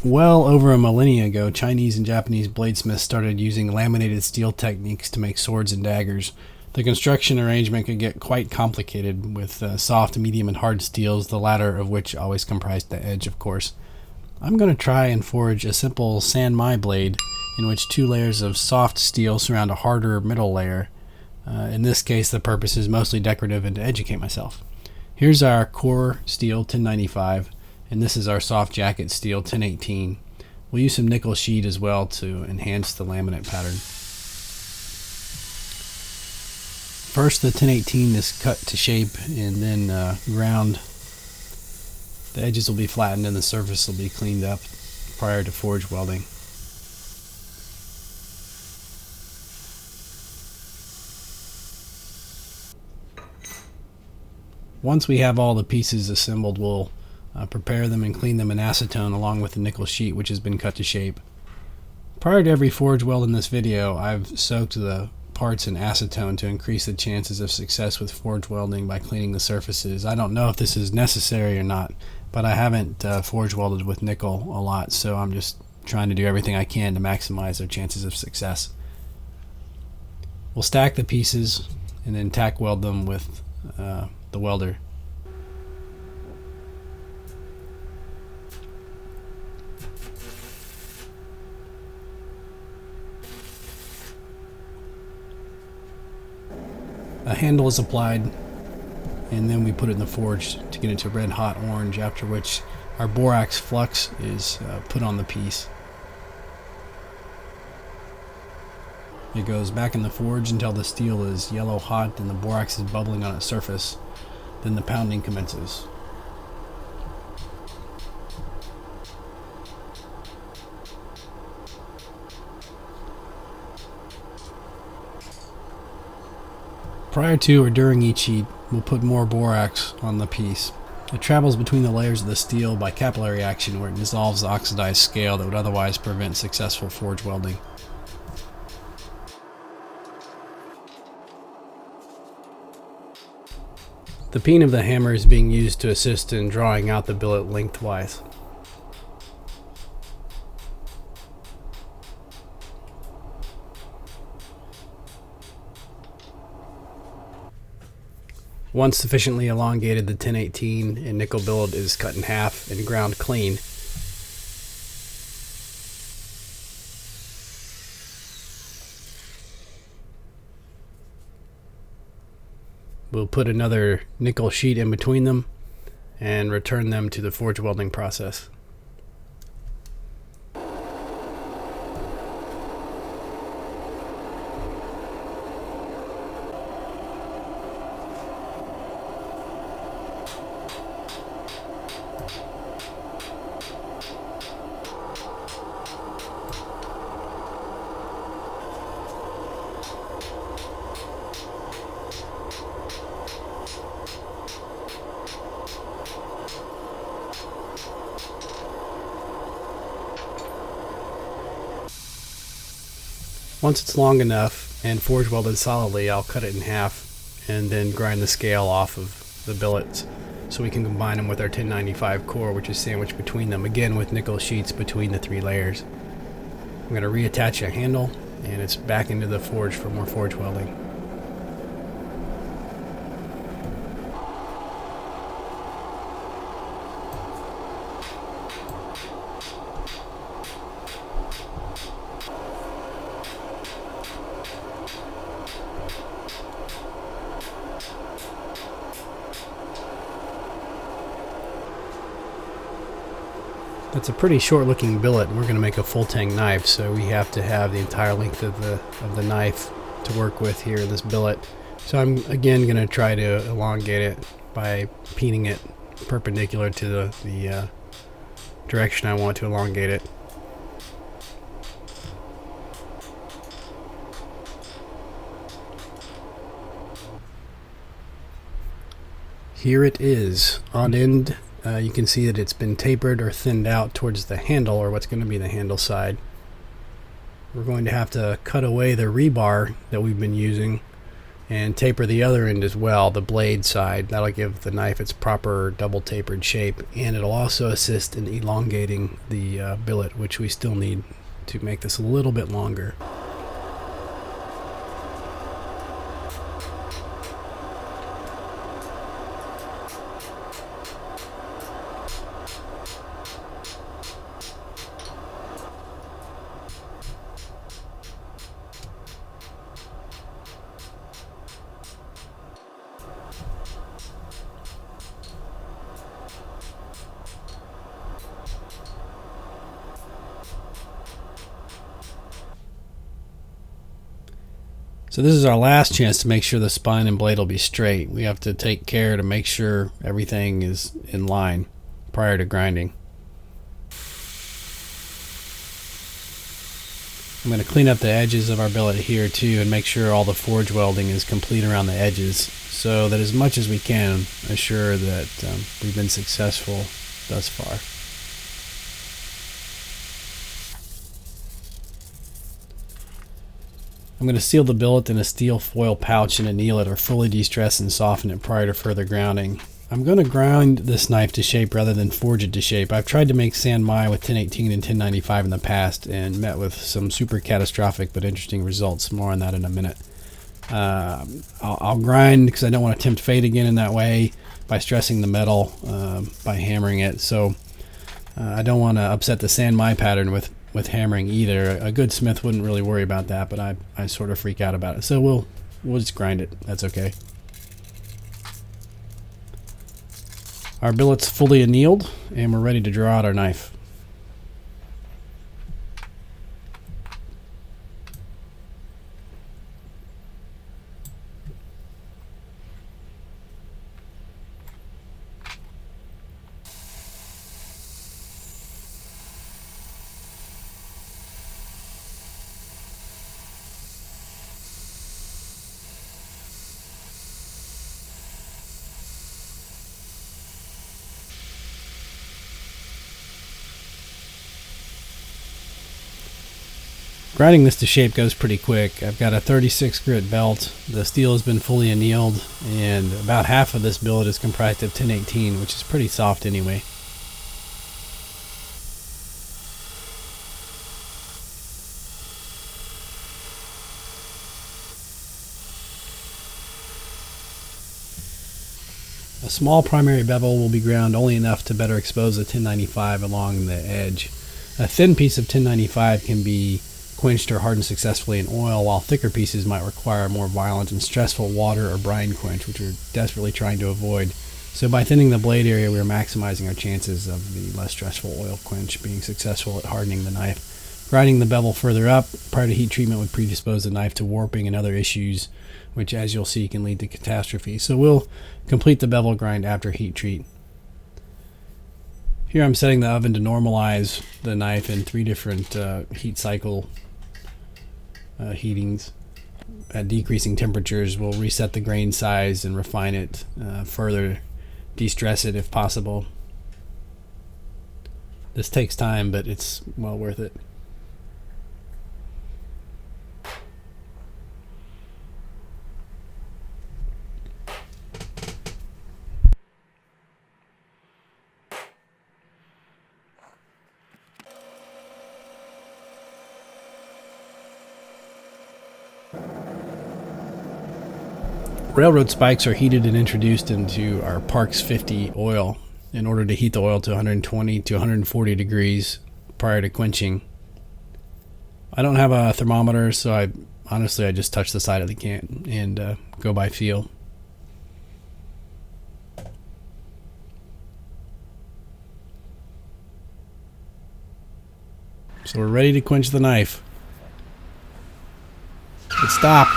Well over a millennia ago, Chinese and Japanese bladesmiths started using laminated steel techniques to make swords and daggers. The construction arrangement could get quite complicated with soft, medium, and hard steels, the latter of which always comprised the edge, of course. I'm going to try and forge a simple San Mai blade in which two layers of soft steel surround a harder middle layer. In this case, the purpose is mostly decorative and to educate myself. Here's our core steel 1095. And this is our soft jacket steel 1018. We'll use some nickel sheet as well to enhance the laminate pattern. First, the 1018 is cut to shape and then ground. The edges will be flattened and the surface will be cleaned up prior to forge welding. Once we have all the pieces assembled, we'll prepare them and clean them in acetone along with the nickel sheet, which has been cut to shape. Prior to every forge weld in this video, I've soaked the parts in acetone to increase the chances of success with forge welding by cleaning the surfaces. I don't know if this is necessary or not, but I haven't forge welded with nickel a lot, so I'm just trying to do everything I can to maximize their chances of success. We'll stack the pieces and then tack weld them with the welder. A handle is applied and then we put it in the forge to get it to red hot orange, after which our borax flux is put on the piece. It goes back in the forge until the steel is yellow hot and the borax is bubbling on its surface. Then the pounding commences. Prior to or during each heat, we'll put more borax on the piece. It travels between the layers of the steel by capillary action, where it dissolves the oxidized scale that would otherwise prevent successful forge welding. The peen of the hammer is being used to assist in drawing out the billet lengthwise. Once sufficiently elongated, the 1018 and nickel billet is cut in half and ground clean. We'll put another nickel sheet in between them and return them to the forge welding process. Once it's long enough and forge welded solidly, I'll cut it in half and then grind the scale off of the billets so we can combine them with our 1095 core, which is sandwiched between them, again with nickel sheets between the three layers. I'm going to reattach a handle and it's back into the forge for more forge welding. It's a pretty short looking billet. We're going to make a full tang knife, so we have to have the entire length of the knife to work with here in this billet. So I'm again going to try to elongate it by peening it perpendicular to the direction I want to elongate it. Here it is on end. You can see that it's been tapered or thinned out towards the handle, or what's going to be the handle side. We're going to have to cut away the rebar that we've been using and taper the other end as well, the blade side. That'll give the knife its proper double tapered shape, and it'll also assist in elongating the billet, which we still need to make this a little bit longer. So this is our last chance to make sure the spine and blade will be straight. We have to take care to make sure everything is in line prior to grinding. I'm going to clean up the edges of our billet here too and make sure all the forge welding is complete around the edges, so that as much as we can assure that we've been successful thus far. I'm going to seal the billet in a steel foil pouch and anneal it or fully de-stress and soften it prior to further grounding. I'm going to grind this knife to shape rather than forge it to shape. I've tried to make San Mai with 1018 and 1095 in the past and met with some super catastrophic but interesting results. More on that in a minute. I'll grind because I don't want to tempt fate again in that way by stressing the metal by hammering it. So I don't want to upset the San Mai pattern with hammering either. A good smith wouldn't really worry about that, but I sort of freak out about it. So we'll just grind it. That's okay. Our billet's fully annealed, and we're ready to draw out our knife. Grinding this to shape goes pretty quick. I've got a 36 grit belt. The steel has been fully annealed, and about half of this billet is comprised of 1018, which is pretty soft anyway. A small primary bevel will be ground only enough to better expose the 1095 along the edge. A thin piece of 1095 can be quenched or hardened successfully in oil, while thicker pieces might require more violent and stressful water or brine quench, which we're desperately trying to avoid. So by thinning the blade area, we're maximizing our chances of the less stressful oil quench being successful at hardening the knife. Grinding the bevel further up prior to heat treatment would predispose the knife to warping and other issues, which, as you'll see, can lead to catastrophe. So we'll complete the bevel grind after heat treat. Here I'm setting the oven to normalize the knife in 3 different heat cycle heatings. At decreasing temperatures, we'll reset the grain size and refine it further, de-stress it if possible. This takes time, but it's well worth it. Railroad spikes are heated and introduced into our Parks 50 oil in order to heat the oil to 120 to 140 degrees prior to quenching. I don't have a thermometer, so I just touch the side of the can and go by feel. So we're ready to quench the knife. But stop!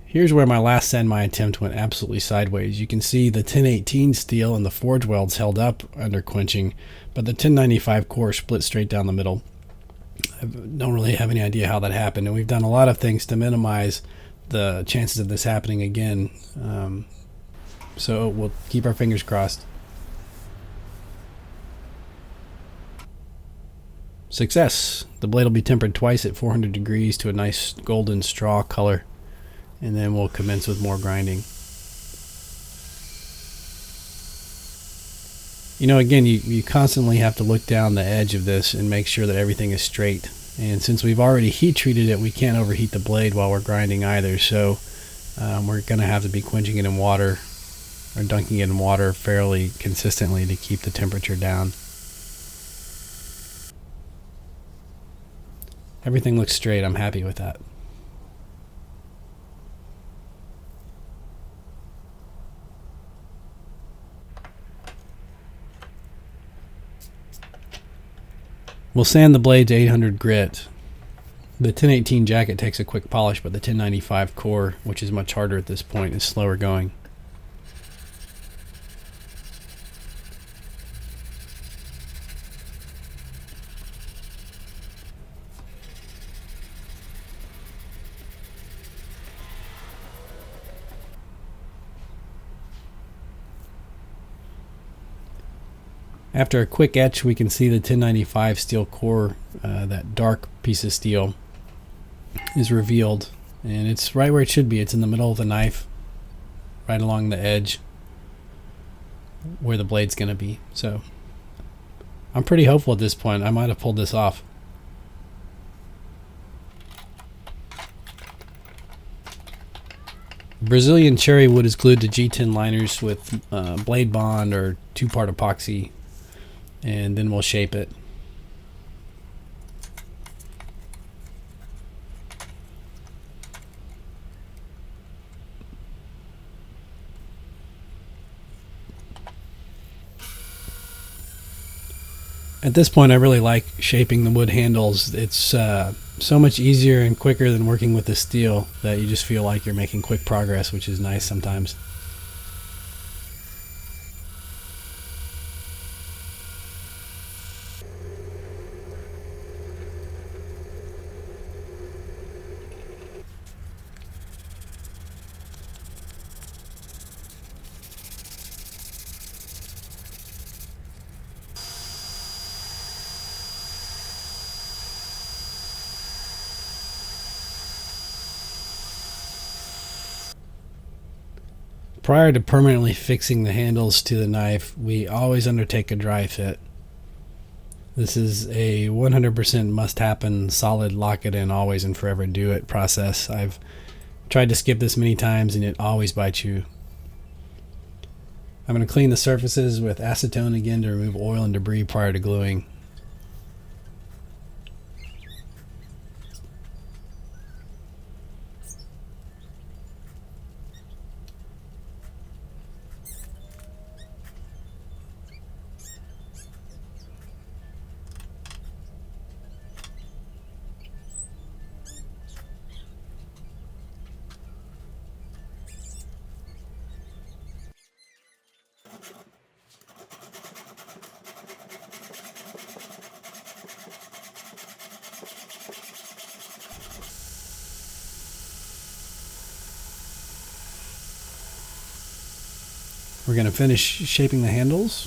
Here's where my last San Mai attempt went absolutely sideways. You can see the 1018 steel and the forge welds held up under quenching, but the 1095 core split straight down the middle. I don't really have any idea how that happened, and we've done a lot of things to minimize the chances of this happening again. So we'll keep our fingers crossed. Success! The blade will be tempered twice at 400 degrees to a nice golden straw color. and then we'll commence with more grinding. You know, again, you constantly have to look down the edge of this and make sure that everything is straight. And since we've already heat treated it, we can't overheat the blade while we're grinding either. So we're going to have to be quenching it in water or dunking it in water fairly consistently to keep the temperature down. Everything looks straight. I'm happy with that. We'll sand the blade to 800 grit. The 1018 jacket takes a quick polish, but the 1095 core, which is much harder at this point, is slower going. After a quick etch, we can see the 1095 steel core, that dark piece of steel, is revealed. And it's right where it should be. It's in the middle of the knife, right along the edge where the blade's going to be. So I'm pretty hopeful at this point. I might have pulled this off. Brazilian cherry wood is glued to G10 liners with blade bond or 2-part epoxy, and then we'll shape it. At this point, I really like shaping the wood handles. It's so much easier and quicker than working with the steel that you just feel like you're making quick progress, which is nice sometimes. Prior to permanently fixing the handles to the knife, we always undertake a dry fit. This is a 100% must happen, solid lock it in, always and forever do it process. I've tried to skip this many times and it always bites you. I'm going to clean the surfaces with acetone again to remove oil and debris prior to gluing. We're going to finish shaping the handles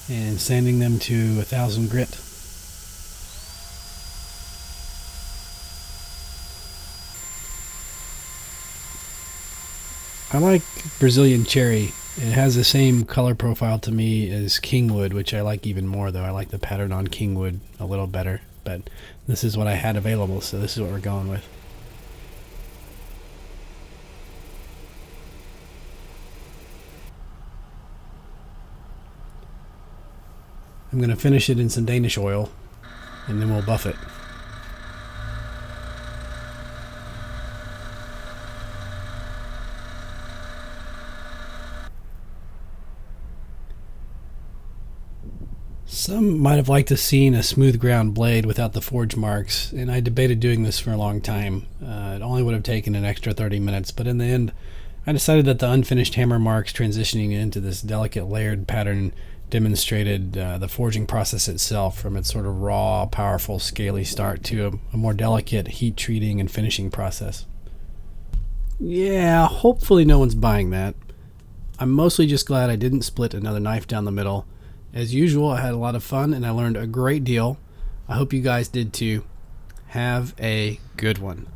and sanding them to 1000 grit. I like Brazilian cherry. It has the same color profile to me as kingwood, which I like even more though. I like the pattern on kingwood a little better, but this is what I had available, so this is what we're going with. I'm going to finish it in some Danish oil, and then we'll buff it. Some might have liked to seen a smooth ground blade without the forge marks, and I debated doing this for a long time. It only would have taken an extra 30 minutes, but in the end, I decided that the unfinished hammer marks transitioning into this delicate layered pattern demonstrated the forging process itself, from its sort of raw, powerful, scaly start to a more delicate heat treating and finishing process. Yeah, hopefully no one's buying that. I'm mostly just glad I didn't split another knife down the middle. As usual, I had a lot of fun and I learned a great deal. I hope you guys did too. Have a good one.